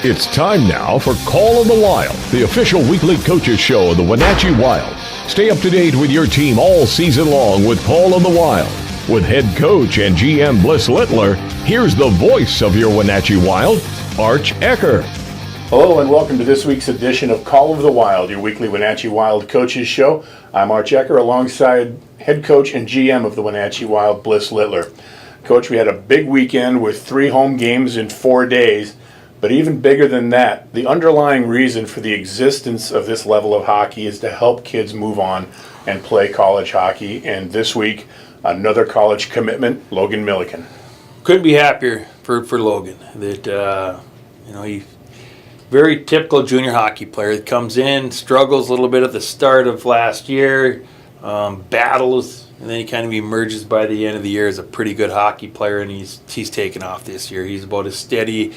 It's time now for Call of the Wild, the official weekly coaches show of the Wenatchee Wild. Stay up to date with your team all season long with Call of the Wild. With head coach and GM Bliss Littler, here's the voice of your Wenatchee Wild, Arch Ecker. Hello and welcome to this week's edition of Call of the Wild, your weekly Wenatchee Wild coaches show. I'm Arch Ecker alongside head coach and GM of the Wenatchee Wild, Bliss Littler. Coach, we had a big weekend with 3 home games in 4 days. But even bigger than that, the underlying reason for the existence of this level of hockey is to help kids move on and play college hockey. And this week, another college commitment, Logan Milliken. Couldn't be happier for Logan. That he's very typical junior hockey player that comes in, struggles a little bit at the start of last year, battles, and then he kind of emerges by the end of the year as a pretty good hockey player, and he's taken off this year. He's about as steady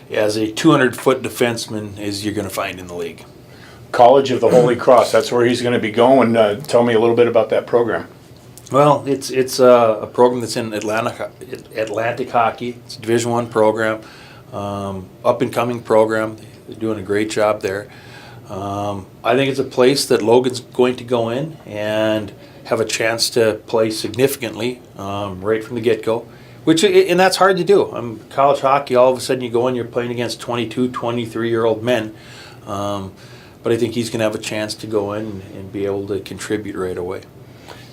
as a 200-foot defenseman as you're going to find in the league. College of the Holy Cross, that's where he's going to be going. Tell me a little bit about that program. Well, it's a program that's in Atlantic hockey. It's a Division I program, up-and-coming program. They're doing a great job there. I think it's a place that Logan's going to go in and have a chance to play significantly right from the get-go. And that's hard to do. College hockey, all of a sudden you go in, you're playing against 22, 23-year-old men. But I think he's going to have a chance to go in and be able to contribute right away.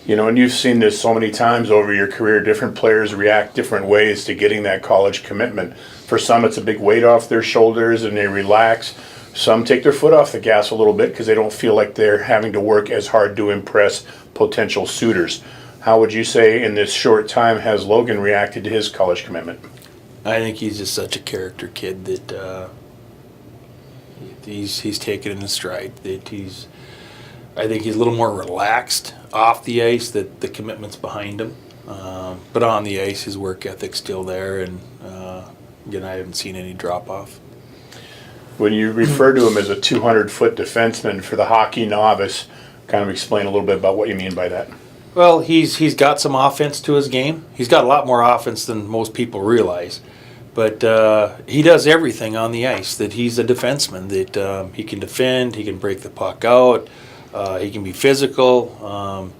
You know, and you've seen this so many times over your career, different players react different ways to getting that college commitment. For some, it's a big weight off their shoulders and they relax. Some take their foot off the gas a little bit because they don't feel like they're having to work as hard to impress potential suitors. How would you say in this short time has Logan reacted to his college commitment? I think he's just such a character kid that he's taken in his stride. I think he's a little more relaxed off the ice, that the commitment's behind him. But on the ice, his work ethic's still there, and again, I haven't seen any drop-off. When you refer to him as a 200-foot defenseman, for the hockey novice, kind of explain a little bit about what you mean by that. Well, he's got some offense to his game. He's got a lot more offense than most people realize. But he does everything on the ice. That he's a defenseman. That he can defend, he can break the puck out, he can be physical.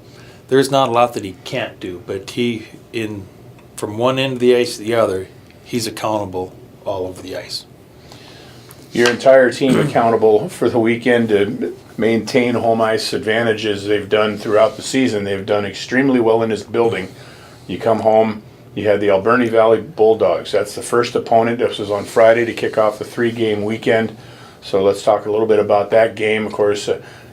There's not a lot that he can't do. But from one end of the ice to the other, he's accountable all over the ice. Your entire team accountable for the weekend to maintain home ice advantages they've done throughout the season. They've done extremely well in this building. You come home, you had the Alberni Valley Bulldogs. That's the first opponent. This was on Friday to kick off the 3-game weekend. So let's talk a little bit about that game. Of course,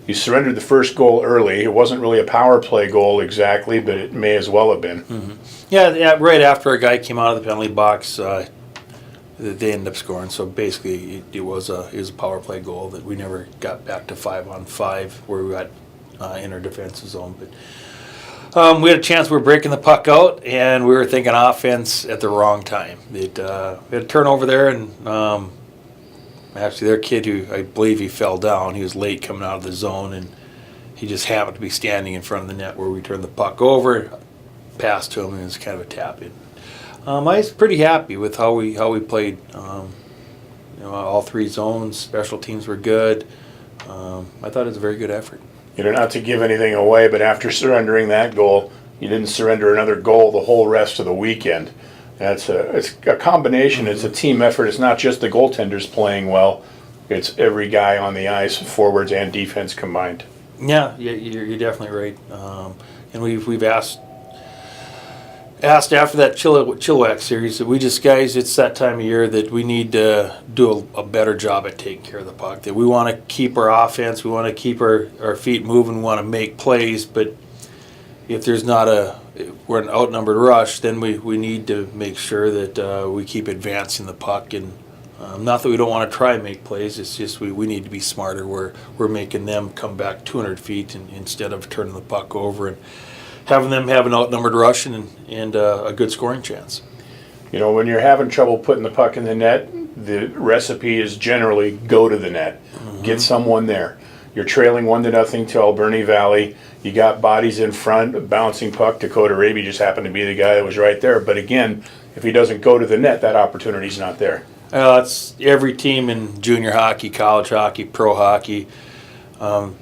you surrendered the first goal early. It wasn't really a power play goal exactly, but it may as well have been. Mm-hmm. Yeah, right after a guy came out of the penalty box, they ended up scoring. So basically, it was a power play goal that we never got back to 5-on-5 where we got in our defensive zone. But we had a chance. We were breaking the puck out, and we were thinking offense at the wrong time. We had a turnover there, and actually their kid, who I believe he fell down, he was late coming out of the zone, and he just happened to be standing in front of the net where we turned the puck over, passed to him, and it was kind of a tap-in. I was pretty happy with how we played. All 3 zones, special teams were good. I thought it was a very good effort. Not to give anything away, but after surrendering that goal, you didn't surrender another goal the whole rest of the weekend. It's a combination. It's a team effort. It's not just the goaltenders playing well. It's every guy on the ice, forwards and defense combined. Yeah, you're definitely right. And we've asked after that Chilliwack series that guys, it's that time of year that we need to do a better job at taking care of the puck. That we want to keep our offense, we want to keep our feet moving, we want to make plays, but if there's we're an outnumbered rush, then we need to make sure that we keep advancing the puck. And not that we don't want to try and make plays, it's just we need to be smarter. We're making them come back 200 feet instead of turning the puck over and having them have an outnumbered rush and a good scoring chance. When you're having trouble putting the puck in the net, the recipe is generally go to the net. Mm-hmm. Get someone there. You're trailing 1-0 to Alberni Valley. You got bodies in front, a bouncing puck. Dakota Raby just happened to be the guy that was right there. But again, if he doesn't go to the net, that opportunity's not there. It's every team in junior hockey, college hockey, pro hockey. The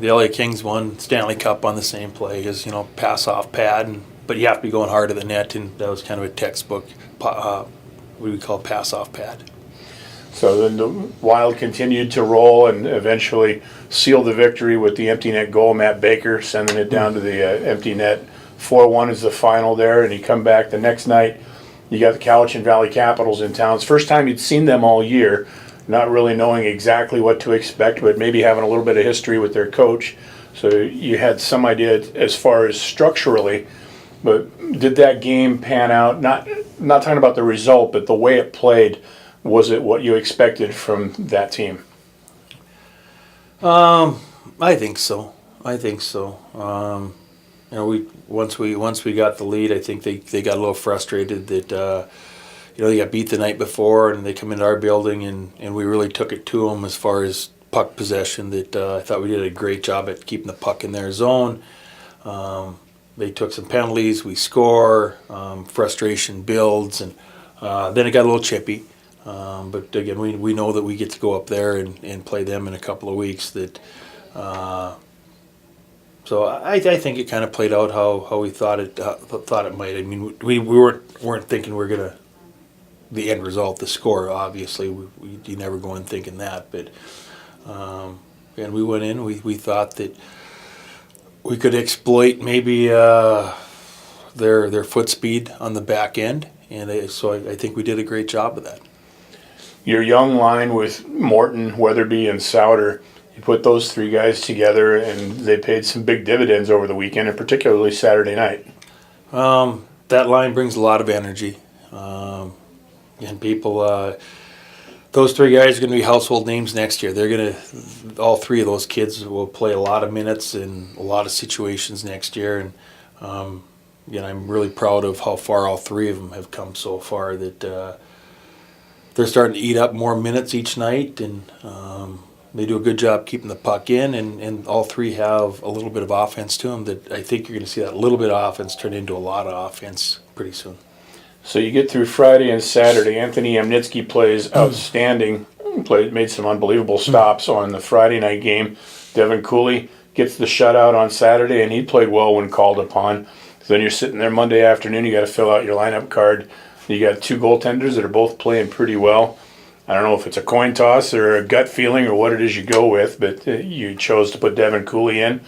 LA Kings won Stanley Cup on the same play as, pass off pad, but you have to be going hard at the net, and that was kind of a textbook, what do we call pass off pad. So then the Wild continued to roll and eventually sealed the victory with the empty net goal. Matt Baker sending it down to the empty net. 4-1 is the final there, and you come back the next night. You got the Cowichan Valley Capitals in town. It's the first time you'd seen them all year, not really knowing exactly what to expect, but maybe having a little bit of history with their coach. So you had some idea as far as structurally, but did that game pan out? Not talking about the result, but the way it played. Was it what you expected from that team? I think so. We once we got the lead, I think they got a little frustrated that they got beat the night before, and they come into our building and we really took it to them as far as puck possession. That I thought we did a great job at keeping the puck in their zone. They took some penalties, we score, frustration builds, and then it got a little chippy. But again, we know that we get to go up there and play them in a couple of weeks. So I think it kind of played out how we thought it might. I mean, we weren't thinking we're gonna the end result, the score. Obviously, you never go in thinking that. But and we went in. We thought that we could exploit maybe their foot speed on the back end, and so I think we did a great job of that. Your young line with Morton, Weatherby, and Souter, you put those three guys together, and they paid some big dividends over the weekend, and particularly Saturday night. That line brings a lot of energy. And people, those three guys are going to be household names next year. All three of those kids will play a lot of minutes in a lot of situations next year. And I'm really proud of how far all three of them have come so far. That they're starting to eat up more minutes each night, and they do a good job keeping the puck in. And all three have a little bit of offense to them. That I think you're going to see that little bit of offense turn into a lot of offense pretty soon. So you get through Friday and Saturday. Anthony Amnitsky plays outstanding. Made some unbelievable stops on the Friday night game. Devin Cooley gets the shutout on Saturday, and he played well when called upon. So then you're sitting there Monday afternoon. You got to fill out your lineup card. You got two goaltenders that are both playing pretty well. I don't know if it's a coin toss or a gut feeling or what it is you go with, but you chose to put Devin Cooley in,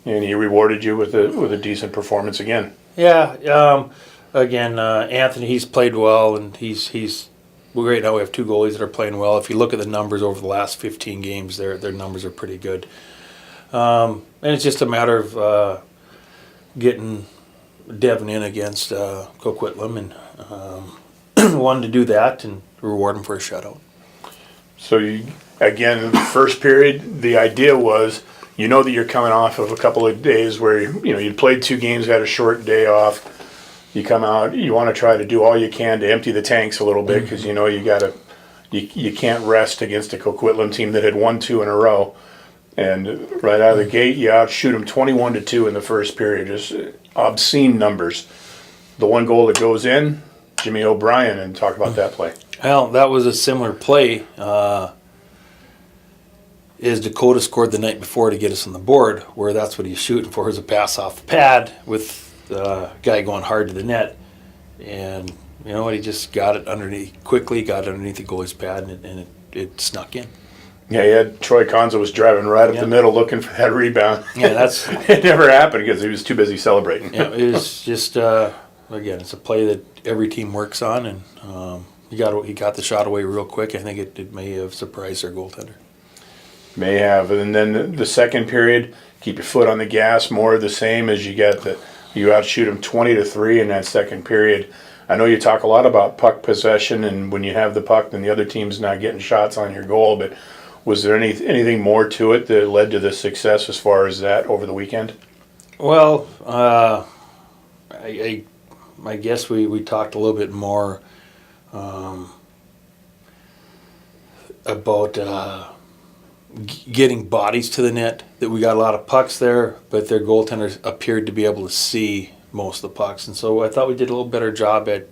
and he rewarded you with a decent performance again. Yeah. Again, Anthony, he's played well, and he's right now we have two goalies that are playing well. If you look at the numbers over the last 15 games, their numbers are pretty good. And it's just a matter of getting Devin in against Coquitlam, and wanted to do that and reward him for a shutout. So again, in the first period, the idea was, that you're coming off of a couple of days where you played two games, had a short day off. You come out, you want to try to do all you can to empty the tanks a little bit, because you can't rest against a Coquitlam team that had won two in a row. And right out of the gate, you outshoot them 21-2 in the first period. Just obscene numbers. The one goal that goes in, Jimmy O'Brien, and talk about that play. Well, that was a similar play. Is Dakota scored the night before to get us on the board, where that's what he's shooting for, is a pass off the pad with the guy going hard to the net. And you know what, he just got it underneath the goalie's pad, and it snuck in. Yeah, he had Troy Conza was driving right up the middle looking for that rebound. Yeah, it never happened because he was too busy celebrating. Yeah, it was just again, it's a play that every team works on, and he got the shot away real quick. I think it may have surprised their goaltender. May have, and then the second period, keep your foot on the gas, more of the same as you outshoot them 20-3 in that second period. I know you talk a lot about puck possession, and when you have the puck, then the other team's not getting shots on your goal, but was there anything more to it that led to the success as far as that over the weekend? Well, I guess we talked a little bit more about getting bodies to the net, that we got a lot of pucks there, but their goaltenders appeared to be able to see most of the pucks. And so I thought we did a little better job at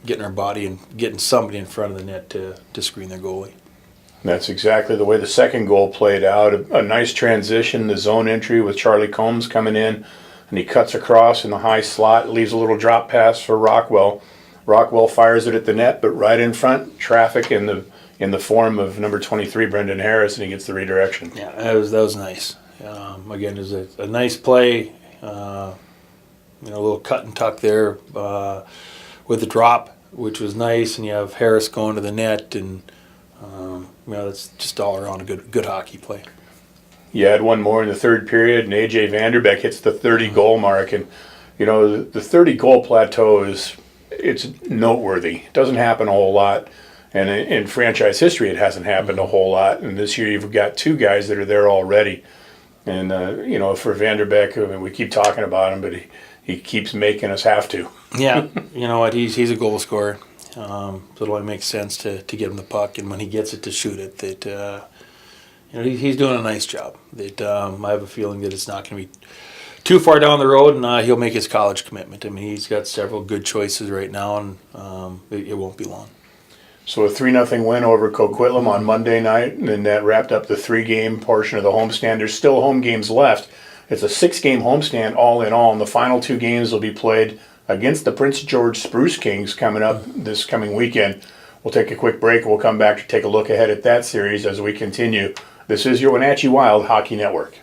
getting our body and getting somebody in front of the net to screen their goalie. That's exactly the way the second goal played out. A nice transition, the zone entry with Charlie Combs coming in, and he cuts across in the high slot, leaves a little drop pass for Rockwell. Rockwell fires it at the net, but right in front, traffic in the form of number 23, Brendan Harris, and he gets the redirection. Yeah, that was nice. Again, it was a nice play. A little cut and tuck there with the drop, which was nice, and you have Harris going to the net, and that's just all around a good hockey play. You had one more in the third period, and A.J. Vanderbeek hits the 30-goal mark, and the 30-goal plateau it's noteworthy. It doesn't happen a whole lot, and in franchise history, it hasn't happened a whole lot. And this year, you've got two guys that are there already, and for Vanderbeek, I mean, we keep talking about him, but he keeps making us have to. Yeah, you know what? He's a goal scorer. So it only makes sense to get him the puck, and when he gets it, to shoot it. That he's doing a nice job. That I have a feeling that it's not going to be too far down the road, and he'll make his college commitment. I mean, he's got several good choices right now, and it won't be long. So a 3-0 win over Coquitlam on Monday night, and then that wrapped up the 3-game portion of the homestand. There's still home games left. It's a 6-game homestand all in all, and the final 2 games will be played against the Prince George Spruce Kings coming up this coming weekend. We'll take a quick break. We'll come back to take a look ahead at that series as we continue. This is your Wenatchee Wild Hockey Network.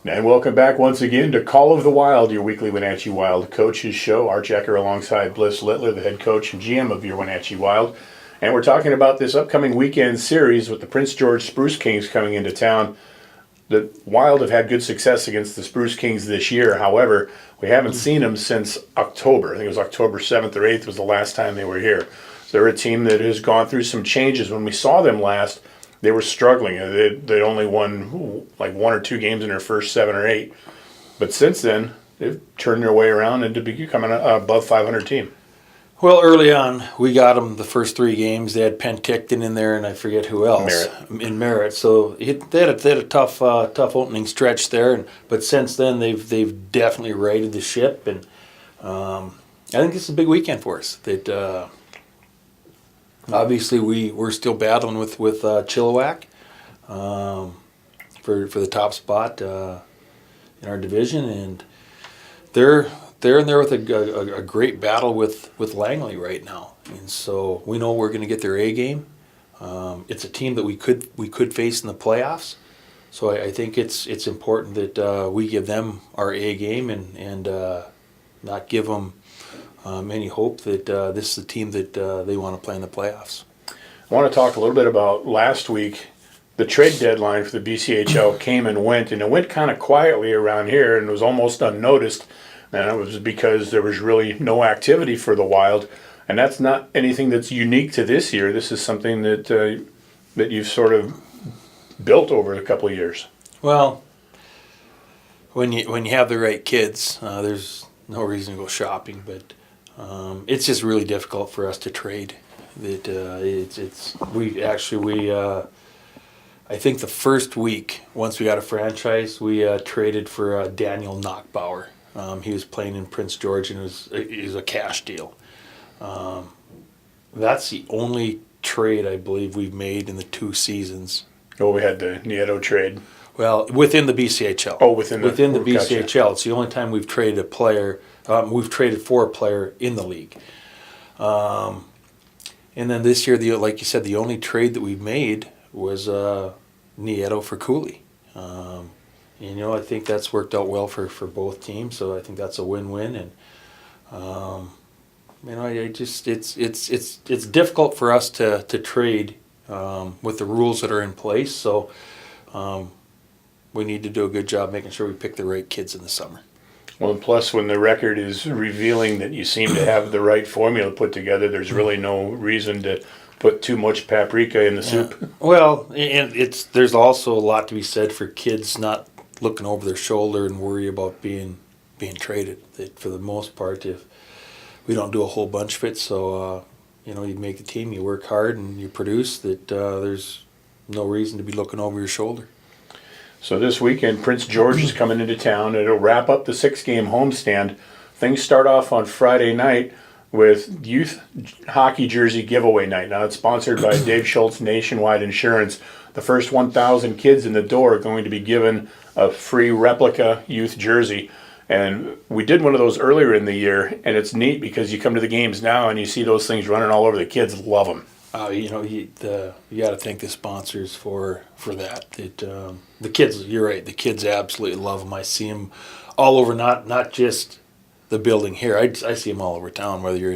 And welcome back once again to Call of the Wild, your weekly Wenatchee Wild coaches show. Arch Ecker alongside Bliss Littler, the head coach and GM of your Wenatchee Wild. And we're talking about this upcoming weekend series with the Prince George Spruce Kings coming into town. The Wild have had good success against the Spruce Kings this year. However, we haven't seen them since October. I think it was October 7th or 8th was the last time they were here. So they're a team that has gone through some changes. When we saw them last, they were struggling. They'd only won like 1 or 2 games in their first 7 or 8. But since then, they've turned their way around into becoming an above 500 team. Well, early on, we got them the first 3 games. They had Penticton in there, and I forget who else. Merritt. So they had a tough opening stretch there. But since then, they've definitely righted the ship, and I think this is a big weekend for us. That obviously we're still battling with Chilliwack for the top spot in our division, and they're in there with a great battle with Langley right now, and so we know we're going to get their A game. It's a team that we could face in the playoffs, so I think it's important that we give them our A game and not give them any hope that this is the team that they want to play in the playoffs. I want to talk a little bit about last week. The trade deadline for the BCHL came and went, and it went kind of quietly around here and was almost unnoticed. And it was because there was really no activity for the Wild. And that's not anything that's unique to this year. This is something that you've sort of built over a couple of years. Well, when you have the right kids, there's no reason to go shopping. But it's just really difficult for us to trade. I think the first week, once we got a franchise, we traded for Daniel Knockbauer. He was playing in Prince George, and it was a cash deal. That's the only trade I believe we've made in the 2 seasons. Oh, we had the Nieto trade. Well, within the BCHL. Oh, within the BCHL. Gotcha. It's the only time we've traded a player. We've traded for a player in the league. And then this year, like you said, the only trade that we've made was Nieto for Cooley. I think that's worked out well for both teams. So I think that's a win-win. And it's difficult for us to trade with the rules that are in place. So we need to do a good job making sure we pick the right kids in the summer. Well, and plus when the record is revealing that you seem to have the right formula put together, there's really no reason to put too much paprika in the soup. Well, and there's also a lot to be said for kids not looking over their shoulder and worry about being traded. That for the most part, if we don't do a whole bunch of it, so you make the team, you work hard, and you produce. That there's no reason to be looking over your shoulder. So this weekend, Prince George is coming into town. It'll wrap up the 6-game homestand. Things start off on Friday night with youth hockey jersey giveaway night. Now, it's sponsored by Dave Schultz Nationwide Insurance. The first 1,000 kids in the door are going to be given a free replica youth jersey. And we did one of those earlier in the year, and it's neat because you come to the games now and you see those things running all over. The kids love them. You got to thank the sponsors for that. The kids, you're right. The kids absolutely love them. I see them all over, not just the building here. I see them all over town. Whether you're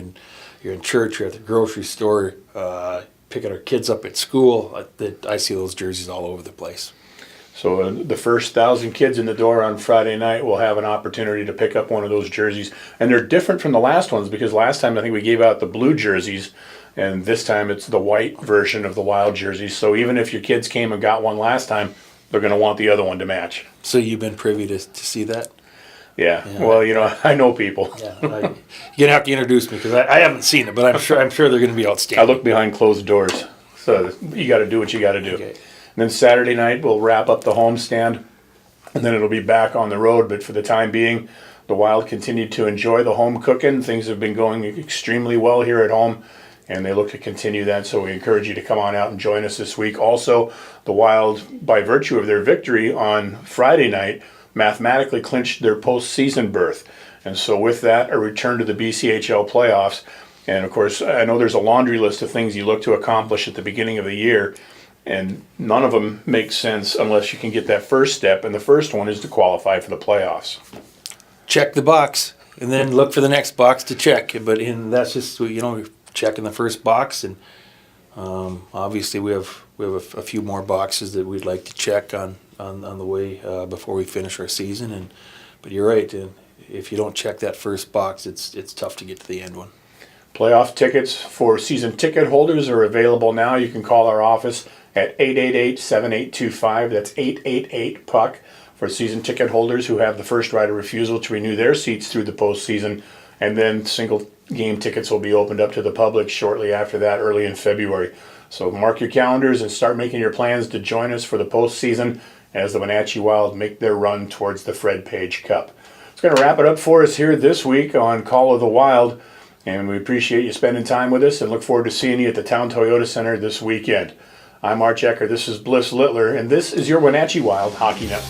in church or at the grocery store, picking our kids up at school, I see those jerseys all over the place. So the first 1,000 kids in the door on Friday night will have an opportunity to pick up one of those jerseys. And they're different from the last ones because last time I think we gave out the blue jerseys, and this time it's the white version of the Wild jerseys. So even if your kids came and got one last time, they're going to want the other one to match. So you've been privy to see that? Yeah. Well, I know people. Yeah, you're going to have to introduce me because I haven't seen it, but I'm sure they're going to be outstanding. I look behind closed doors. So you got to do what you got to do. Okay. And then Saturday night, we'll wrap up the homestand, and then it'll be back on the road. But for the time being, the Wild continued to enjoy the home cooking. Things have been going extremely well here at home, and they look to continue that. So we encourage you to come on out and join us this week. Also, the Wild, by virtue of their victory on Friday night, mathematically clinched their postseason berth. And so with that, a return to the BCHL playoffs. And, of course, I know there's a laundry list of things you look to accomplish at the beginning of the year, and none of them make sense unless you can get that first step, and the first one is to qualify for the playoffs. Check the box, and then look for the next box to check. But that's just checking the first box, and obviously we have a few more boxes that we'd like to check on the way before we finish our season. But you're right, and if you don't check that first box, it's tough to get to the end one. Playoff tickets for season ticket holders are available now. You can call our office at 888-7825. That's 888-PUCK for season ticket holders who have the first right of refusal to renew their seats through the postseason. And then single game tickets will be opened up to the public shortly after that, early in February. So mark your calendars and start making your plans to join us for the postseason as the Wenatchee Wild make their run towards the Fred Page Cup. It's going to wrap it up for us here this week on Call of the Wild. And we appreciate you spending time with us and look forward to seeing you at the Town Toyota Center this weekend. I'm Arch Ecker, this is Bliss Littler, and this is your Wenatchee Wild Hockey Network.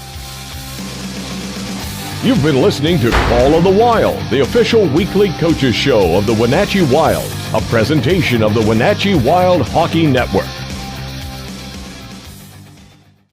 You've been listening to Call of the Wild, the official weekly coaches show of the Wenatchee Wild, a presentation of the Wenatchee Wild Hockey Network.